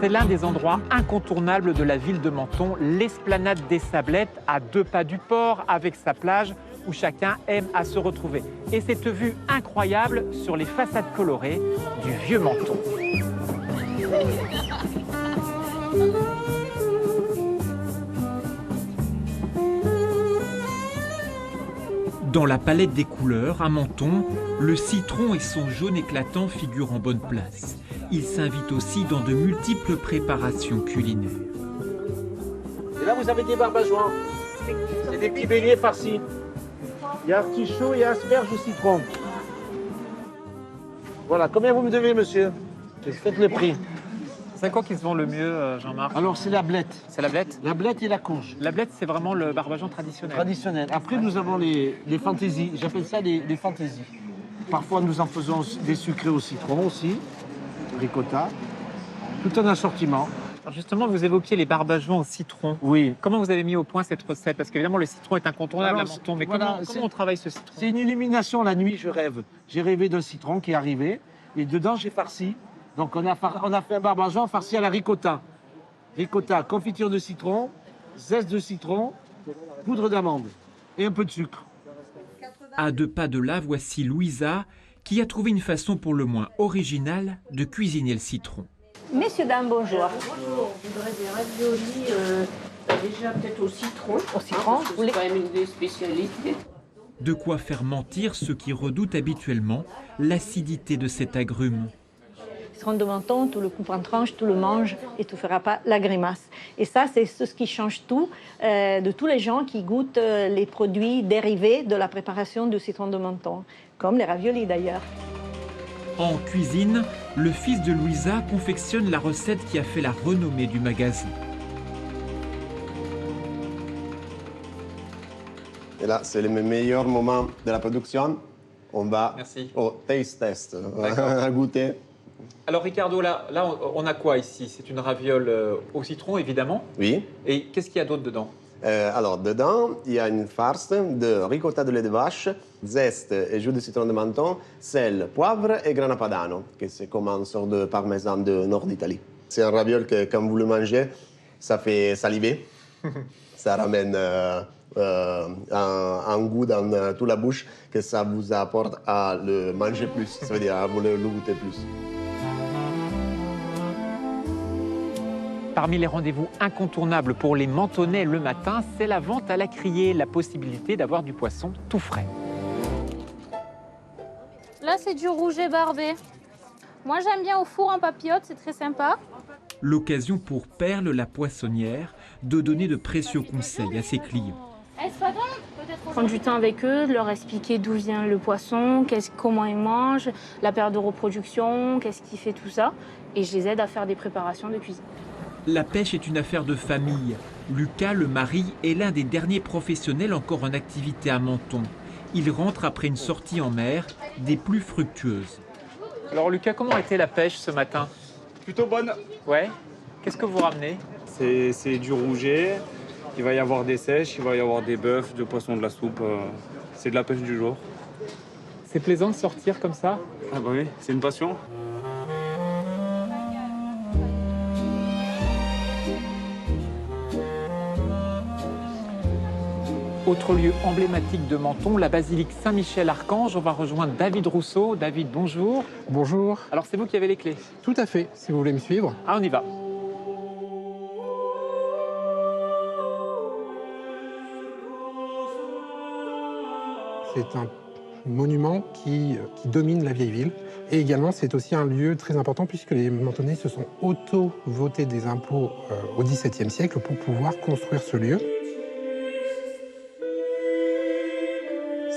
c'est l'un des endroits incontournables de la ville de Menton, l'esplanade des Sablettes, à 2 pas du port, avec sa plage, où chacun aime à se retrouver. Et cette vue incroyable sur les façades colorées du vieux Menton. Dans la palette des couleurs, à Menton, le citron et son jaune éclatant figurent en bonne place. Il s'invite aussi dans de multiples préparations culinaires. Et là, vous avez des barbajoins. C'est des petits beignets farcis. Il y a artichaut et asperges au citron. Voilà, combien vous me devez, monsieur? Faites le prix. C'est quoi qui se vend le mieux, Jean-Marc? Alors, c'est la blette. C'est la blette? La blette et la courge. La blette, c'est vraiment le barbageon traditionnel. Traditionnel. Après, nous avons les fantaisies. J'appelle ça les fantaisies. Parfois, nous en faisons des sucrés au citron aussi. Ricotta. Tout un assortiment. Alors justement, vous évoquiez les barbageons au citron. Oui. Comment vous avez mis au point cette recette? Parce qu'évidemment, le citron est incontournable à Menton. Mais voilà, comment on travaille ce citron? C'est une illumination la nuit, je rêve. J'ai rêvé d'un citron qui est arrivé. Et dedans, j'ai farci. Donc, on a fait un barbageon farci à la ricotta. Ricotta, confiture de citron, zeste de citron, poudre d'amande et un peu de sucre. À 2 pas de là, voici Louisa, qui a trouvé une façon pour le moins originale de cuisiner le citron. Messieurs, dames, bonjour. Bonjour, je voudrais des raviolis, déjà peut-être au citron. Au citron, parce que c'est quand même une des spécialités. De quoi faire mentir ceux qui redoutent habituellement l'acidité de cet agrume. Citron de Menton, tout le coupe en tranche, tout le mange et tout fera pas la grimace. Et ça, c'est ce qui change tout de tous les gens qui goûtent les produits dérivés de la préparation du citron de Menton, comme les raviolis d'ailleurs. En cuisine, le fils de Louisa confectionne la recette qui a fait la renommée du magasin. Et là, c'est le meilleur moment de la production. On va Merci. au taste test, D'accord. à goûter. Alors Ricardo, là on a quoi ici? C'est une raviole au citron évidemment. Oui. Et qu'est-ce qu'il y a d'autre dedans? Alors, dedans, il y a une farce de ricotta de lait de vache, zeste et jus de citron de Menton, sel, poivre et grana padano, qui c'est comme une sorte de parmesan de nord d'Italie. C'est un raviol que, quand vous le mangez, ça fait saliver. Ça ramène un goût dans toute la bouche que ça vous apporte à le manger plus, ça veut dire à vous le goûter plus. Parmi les rendez-vous incontournables pour les Mentonnais le matin, c'est la vente à la criée, la possibilité d'avoir du poisson tout frais. Là, c'est du rouget barbé. Moi, j'aime bien au four en papillote, c'est très sympa. L'occasion pour Perle, la poissonnière, de donner de précieux conseils à ses clients. Prendre du temps avec eux, de leur expliquer d'où vient le poisson, comment ils mangent, la période de reproduction, qu'est-ce qui fait tout ça. Et je les aide à faire des préparations de cuisine. La pêche est une affaire de famille. Lucas, le mari, est l'un des derniers professionnels encore en activité à Menton. Il rentre après une sortie en mer des plus fructueuses. Alors Lucas, comment était la pêche ce matin? Plutôt bonne. Ouais. Qu'est-ce que vous ramenez? C'est du rouget, il va y avoir des sèches, il va y avoir des bœufs, du poisson, de la soupe. C'est de la pêche du jour. C'est plaisant de sortir comme ça? Ah bah oui, c'est une passion. Autre lieu emblématique de Menton, la basilique Saint-Michel-Archange. On va rejoindre David Rousseau. David, bonjour. Bonjour. Alors c'est vous qui avez les clés? Tout à fait, si vous voulez me suivre. Ah, on y va. C'est un monument qui domine la vieille ville. Et également, c'est aussi un lieu très important puisque les Mentonnais se sont auto-votés des impôts au XVIIe siècle pour pouvoir construire ce lieu.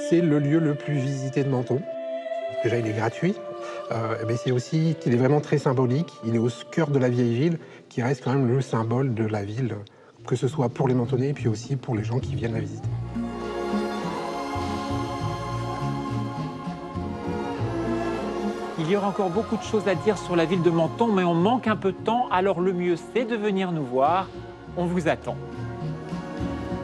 C'est le lieu le plus visité de Menton. Déjà, il est gratuit, mais c'est aussi qu'il est vraiment très symbolique. Il est au cœur de la vieille ville, qui reste quand même le symbole de la ville, que ce soit pour les Mentonnais et puis aussi pour les gens qui viennent la visiter. Il y aura encore beaucoup de choses à dire sur la ville de Menton, mais on manque un peu de temps, alors le mieux c'est de venir nous voir. On vous attend.